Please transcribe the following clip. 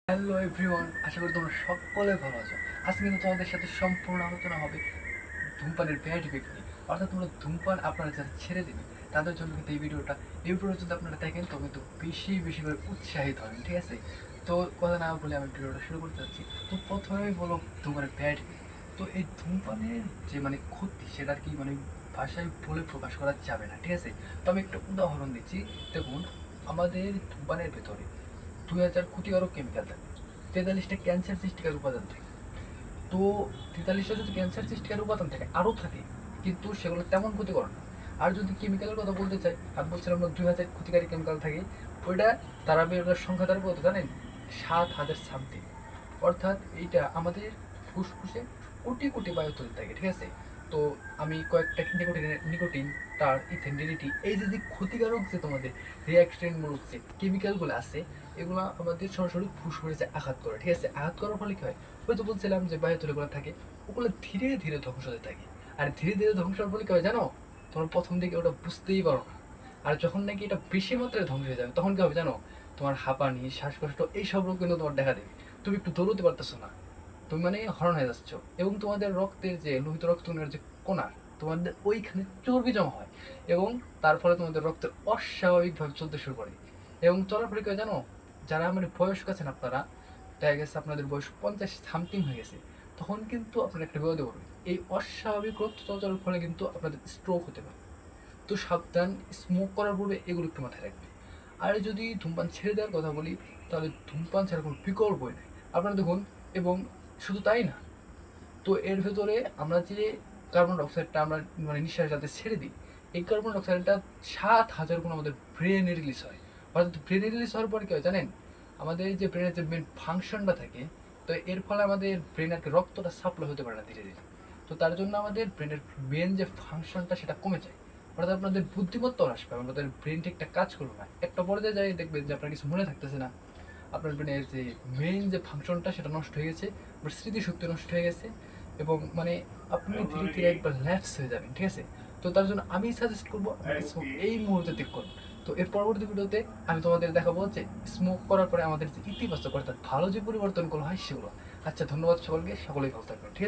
Hello everyone, আশা করি তোমরা সকলে ভালো আছো। আজকে কিন্তু তোমাদের সাথে সম্পূর্ণ আলোচনা হবে ধূমপানের ব্যাড ইফেক্ট নিয়ে। অর্থাৎ তোমরা ধূমপান আপনারা যারা ছেড়ে দেবে তাদের জন্য কিন্তু এই ভিডিওটা যদি আপনারা দেখেন তো কিন্তু বেশি বেশি করে উৎসাহিত হবেন, ঠিক আছে? তো কথা না বলে আমি ভিডিওটা শুরু করতে যাচ্ছি। তো প্রথমেই বলো ধূমপানের ব্যাড ইফেক্ট। তো এই ধূমপানের যে ক্ষতি সেটা আর কি ভাষায় বলে প্রকাশ করা যাবে না, ঠিক আছে? তো আমি একটা উদাহরণ দিচ্ছি। দেখুন, আমাদের ধূমপানের ভেতরে 2000 ক্ষতিকারক কেমিক্যাল থাকে, 43টা ক্যান্সার সৃষ্টিকারী উপাদান থাকে। তো 43টা যদি ক্যান্সার সৃষ্টিকারী উপাদান থাকে আরও থাকে, কিন্তু সেগুলো তেমন ক্ষতিকর না। আর যদি কেমিক্যালের কথা বলতে চাই, আমি বলছিলাম না 2000 ক্ষতিকারী কেমিক্যাল থাকে, ওইটা তারা বেরোনোর সংখ্যা তারা কত জানেন? 7000 সামথিং। অর্থাৎ এইটা আমাদের ফুসফুসে কোটি কোটি বায়ু চলতে থাকে, ঠিক আছে? তো আমি কয়েকটা নিকোটিন, তার ইথেন, ডিডিটি, এই যে যে ক্ষতিকারক যে তোমাদের রিয়াকশনমূলক যে কেমিক্যালগুলো আছে, এগুলো আমাদের সরাসরি ফুসফুসে আঘাত করে, ঠিক আছে? আঘাত করার ফলে কি হয়? ওই তো বলছিলাম যে বায়ুতলগুলো থাকে, ওগুলো ধীরে ধীরে ধ্বংস হতে থাকে। আর ধীরে ধীরে ধ্বংস হওয়ার ফলে কি হয় জানো? তোমার প্রথম দিকে ওটা বুঝতেই পারো না। আর যখন নাকি এটা বেশি মাত্রায় ধ্বংস হয়ে যাবে তখন কি হবে জানো? তোমার হাঁপানি, শ্বাসকষ্ট, এইসব রোগ কিন্তু তোমার দেখা দেবে। তুমি একটু দৌড়তে পারতেছো না, তুমি হরণ হয়ে যাচ্ছ। এবং তোমাদের রক্তের যে লোহিত রক্তকণিকার যে কণা, তোমাদের ওইখানে চর্বি জমা হয়, এবং তার ফলে তোমাদের রক্তের অস্বাভাবিকভাবে চলতে শুরু করে। এবং চলার ফলে কি হয় জানো? যারা বয়স্ক আছেন আপনারা, দেখা গেছে আপনাদের বয়স 50 সামথিং হয়ে গেছে, তখন কিন্তু আপনার একটা বিপদে পড়বে। এই অস্বাভাবিক রক্ত চলাচলের ফলে কিন্তু আপনাদের স্ট্রোক হতে পারে। তো সাবধান, স্মোক করার পূর্বে এগুলো একটু মাথায় রাখবে। আর যদি ধূমপান ছেড়ে দেওয়ার কথা বলি, তাহলে ধূমপান ছাড়া কোনো বিকল্পই নেই। আপনারা দেখুন, এবং শুধু তাই না, তো এর ভেতরে আমরা যে কার্বন ডাইঅক্সাইডটা আমরা নিঃশ্বাসের সাথে ছেড়ে দিই, এই কার্বন ডাইঅক্সাইডটা 7000 গুণ আমাদের ব্রেনে রিলিজ হয়। অর্থাৎ ব্রেনে রিলিজ হওয়ার পরে কি হয় জানেন? আমাদের যে ব্রেনের যে মেন ফাংশনটা থাকে, তো এর ফলে আমাদের ব্রেন আর কি রক্তটা সাপ্লাই হতে পারে না ধীরে ধীরে। তো তার জন্য আমাদের ব্রেনের মেন যে ফাংশনটা সেটা কমে যায়। অর্থাৎ আপনাদের বুদ্ধিমত্তা হ্রাস পাবে, আমাদের ব্রেন ঠিকঠাক কাজ করবে না। একটা পর্যায়ে যাই দেখবেন যে আপনার কিছু মনে থাকতেছে না, আপনার ব্রেনের যে মেইন যে ফাংশনটা সেটা নষ্ট হয়ে গেছে, আপনার স্মৃতিশক্তি নষ্ট হয়ে গেছে, এবং আপনি ধীরে ধীরে একবার ল্যাপস হয়ে যাবেন, ঠিক আছে? তো তার জন্য আমি সাজেস্ট করবো আপনি স্মোক এই মুহূর্তে ত্যাগ করুন। তো এর পরবর্তী ভিডিওতে আমি তোমাদের দেখাবো যে স্মোক করার পরে আমাদের যে ইতিবাচক অর্থাৎ ভালো যে পরিবর্তনগুলো হয় সেগুলো। আচ্ছা, ধন্যবাদ সকলকে, সকলেই ভালো থাকবেন, ঠিক আছে?